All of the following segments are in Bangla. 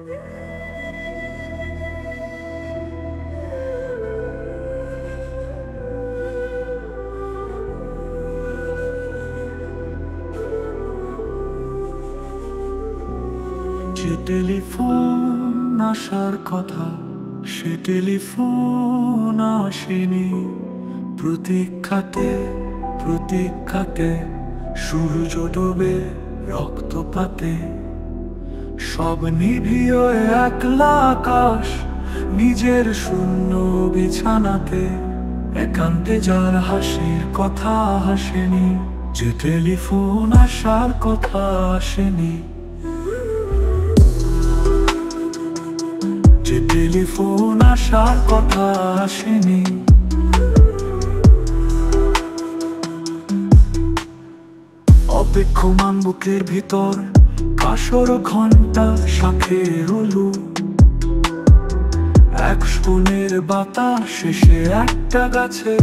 যে টেলিফোন আসার কথা, সে টেলিফোন আসেনি। প্রতীক্ষাতে প্রতীক্ষাতে সূর্য ডোবে রক্তপাতে, সব নিভিয়ে একলা আকাশ নিজের শূন্য বিছানাতে। একান্তে যার হাসির কথা হাসেনি, যে টেলিফোন আসার কথা আসেনি। যে টেলিফোন আসার কথা আসেনি। অপেক্ষমান বুকের ভিতর কাসর ঘন্টা শাখের উলু। এক স্পুনের বাতাস শেষে একটা গাছে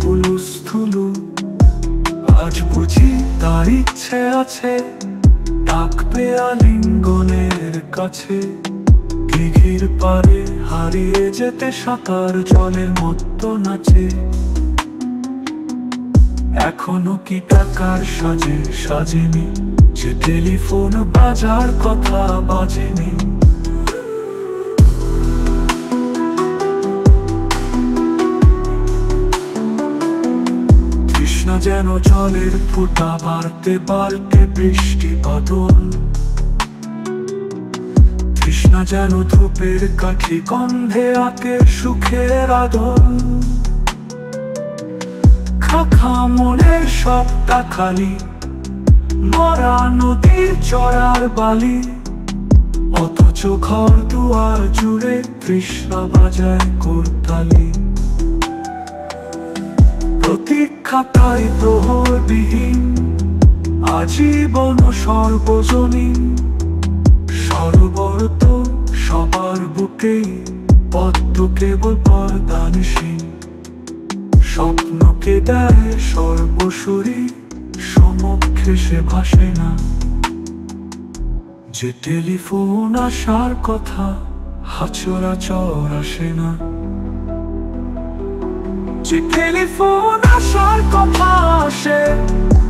হুলুস্থুলু। আজ বুঝি তার ইচ্ছে আছে ডাকবে আলিঙ্গনের কাছে। দিঘির পারে হারিয়ে যেতে সাঁতার জলের মতো নাচে। এখনো কি টাকার সাজে সাজেনি, যে টেলিফোন বাজার কথা বাজেনি। তৃষ্ণা যেন জলের ফোঁটা বাড়তে বাড়তে বৃষ্টি বাদল। তৃষ্ণা যেন ধূপের কাঠি গন্ধে আঁকে সুখের আদল। খাখা মনের সবটা খালি, মরা নদীর চড়ার বালি। অথচ ঘর দুয়ার জুড়ে তৃষ্ণা বাজায় করতালি। প্রতীক্ষাটাই প্রহরবিহীন, আজীবন সর্বজনীন। সরবরত সবার বুকেই পদ্ম কেবল পর্দানসীন। স্বপ্নকে দেয় সর্বশরী, সমক্ষে সে ভাসে না। যে টেলিফোন আসার কথা সচরাচর আসে না। যে টেলিফোন আসার কথা আসে,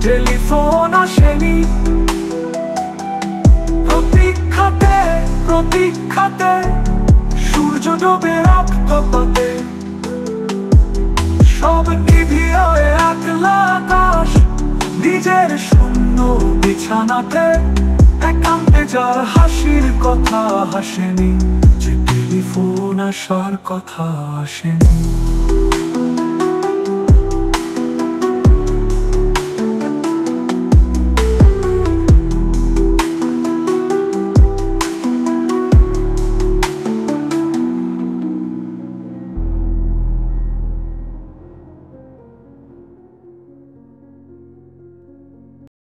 টেলিফোন আসেনি। প্রতীক্ষাতে প্রতীক্ষাতে সূর্য ডোবে রক্তপাতে, সব নিভিয়ে একলা আকাশ নিজের শূন্য বিছানাতে। একান্তে যার হাসির কথা হাসেনি, যে টেলিফোন আসার কথা আসেনি।